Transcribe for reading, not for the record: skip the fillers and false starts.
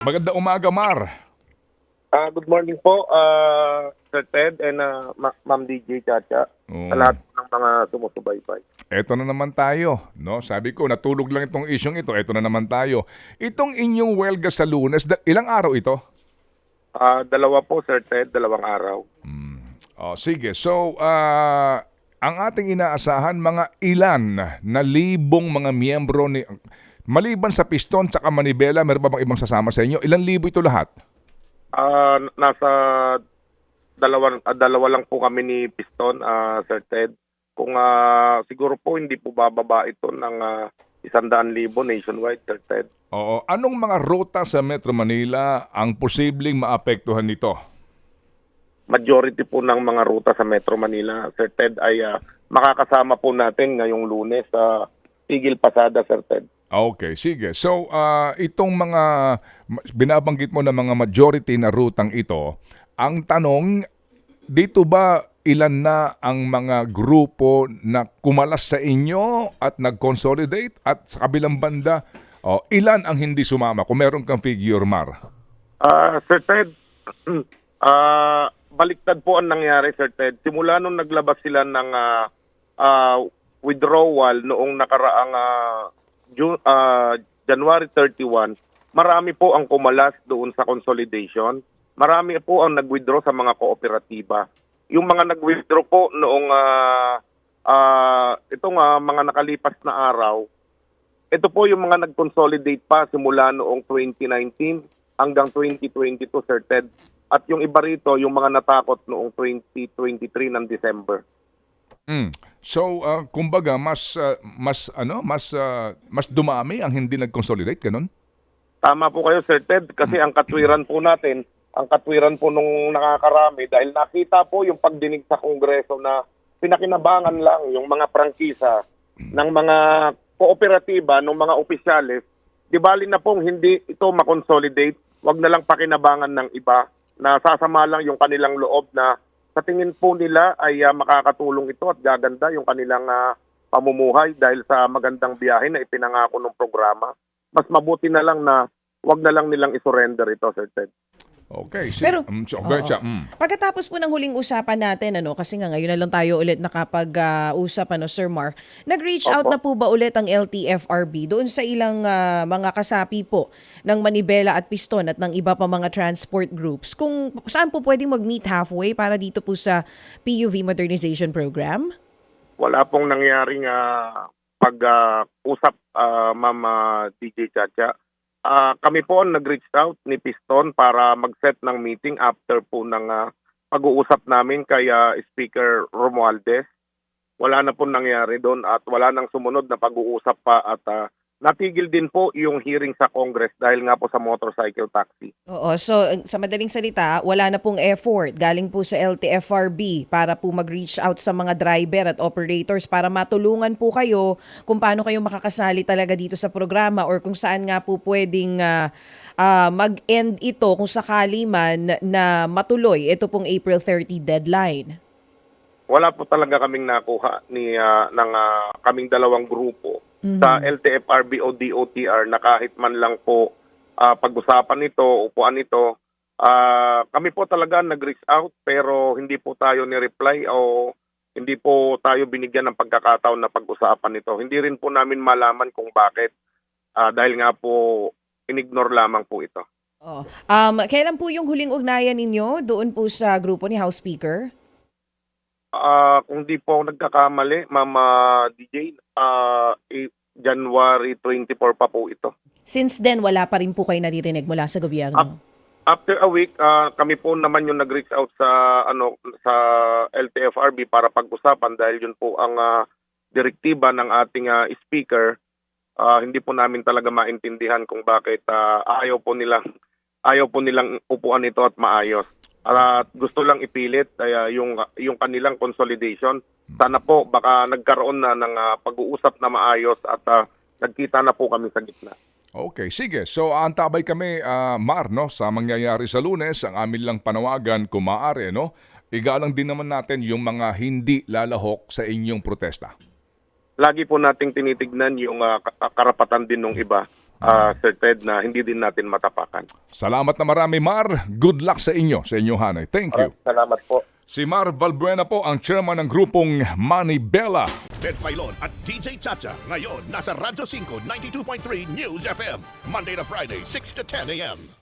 Magandang umaga, Mar. Good morning po, Sir Ted and Ma'am DJ Chacha, sa Oo. lahat ng mga sumusubaybay. Eto na naman tayo, no? Sabi ko, natulog lang itong isyong ito. Eto na naman tayo. Itong inyong welga sa Lunes, ilang araw ito? Dalawa po, Sir Ted, 2 araw. Sige. So, ang ating inaasahan, mga ilan na libong mga miyembro ni... Maliban sa Piston tsaka Manibela, meron pa bang ibang sasama sa inyo? Ilang libo ito lahat? Nasa dalawa lang po kami ni Piston, Sir Ted. Kung siguro po hindi po bababa ito ng 100,000 nationwide, Sir Ted. Oo. Anong mga ruta sa Metro Manila ang posibleng maapektuhan nito? Majority po ng mga ruta sa Metro Manila, Sir Ted, ay makakasama po natin ngayong Lunes sa Tigil Pasada, Sir Ted. Okay, sige. So, itong mga binabanggit mo na mga majority na rutang ito, ang tanong, dito ba ilan na ang mga grupo na kumalas sa inyo at nag-consolidate? At sa kabilang banda, ilan ang hindi sumama? Kung meron kang figure, Mar. Sir Ted, baliktad po ang nangyari, Sir Ted. Simula nung naglabas sila ng withdrawal noong nakaraang January 31, marami po ang kumalas doon sa consolidation. Marami po ang nag-withdraw sa mga kooperatiba. Yung mga nag-withdraw po noong itong mga nakalipas na araw, ito po yung mga nag-consolidate pa simula noong 2019 hanggang 2022, Sir Ted. At yung iba rito, yung mga natakot noong 2023 ng December. So, kumbaga mas dumami ang hindi nag-consolidate, ganun? Tama po kayo, Sir Ted, kasi ang katwiran po natin, ang katwiran po nung nakakarami, dahil nakita po yung pagdinig sa Kongreso na pinakinabangan lang yung mga prangkisa ng mga kooperatiba, ng mga opisyales, di bali na pong hindi ito makonsolidate, wag na lang pakinabangan ng iba, na sasama lang yung kanilang loob na sa tingin po nila ay makakatulong ito at gaganda yung kanilang pamumuhay dahil sa magandang biyahe na ipinangako ng programa. Mas mabuti na lang na wag na lang nilang isurrender ito, Sir Ted. Okay. Pero, Pagkatapos po ng huling usapan natin, kasi nga ngayon na lang tayo ulit nakapag-usap, Sir Mar, nag-reach out Opo. na po ba ulit ang LTFRB doon sa ilang mga kasapi po ng Manibela at Piston at ng iba pa mga transport groups kung saan po pwedeng mag-meet halfway para dito po sa PUV Modernization Program? Wala pong nangyaring pag-usap, Ma'am DJ Chacha. Kami po ang nag-reach out ni Piston para mag-set ng meeting after po ng pag-uusap namin kay Speaker Romualdez. Wala na po nangyari doon at wala nang sumunod na pag-uusap pa at natigil din po yung hearing sa Congress dahil nga po sa motorcycle taxi. Oo, so sa madaling salita, wala na pong effort galing po sa LTFRB para po mag-reach out sa mga driver at operators para matulungan po kayo kung paano kayo makakasali talaga dito sa programa or kung saan nga po pwedeng mag-end ito kung sakali man na matuloy ito pong April 30 deadline. Wala po talaga kaming nakuha ng kaming dalawang grupo sa LTFRB o DOTR na kahit man lang po pag-usapan nito, upuan nito. Kami po talaga nag-reach out pero hindi po tayo ni-reply o hindi po tayo binigyan ng pagkakataon na pag-usapan nito. Hindi rin po namin malaman kung bakit dahil nga po inignore lamang po ito. Oh. Kailan po yung huling ugnayan ninyo doon po sa grupo ni House Speaker? Kung di po ako nagkakamali, Mama DJ, January 24 pa po ito. Since then, wala pa rin po kayo naririnig mula sa gobyerno? After a week, kami po naman yung nag-reach out sa sa LTFRB para pag-usapan dahil yun po ang direktiba ng ating speaker. Hindi po namin talaga maintindihan kung bakit ayaw po nilang upuan ito at maayos. At gusto lang ipilit yung kanilang consolidation. Sana po baka nagkaroon na ng pag-uusap na maayos at nagkita na po kami sa gitna. Okay, sige. So, antabay kami, Mar, no, sa mangyayari sa Lunes. Ang amin lang panawagan, kung maaari, no, igalang din naman natin yung mga hindi lalahok sa inyong protesta. Lagi po nating tinitignan yung karapatan din ng iba. Sir Ted, na hindi din natin matapakan. Salamat na marami, Mar. Good luck sa inyo, sa inyong hanay. Thank you. Salamat po. Si Mar Valbuena po ang chairman ng grupong Manibela. Ted Filon at DJ Chacha. Ngayon, nasa Radyo 5, 92.3 News FM. Monday to Friday, 6 to 10 a.m.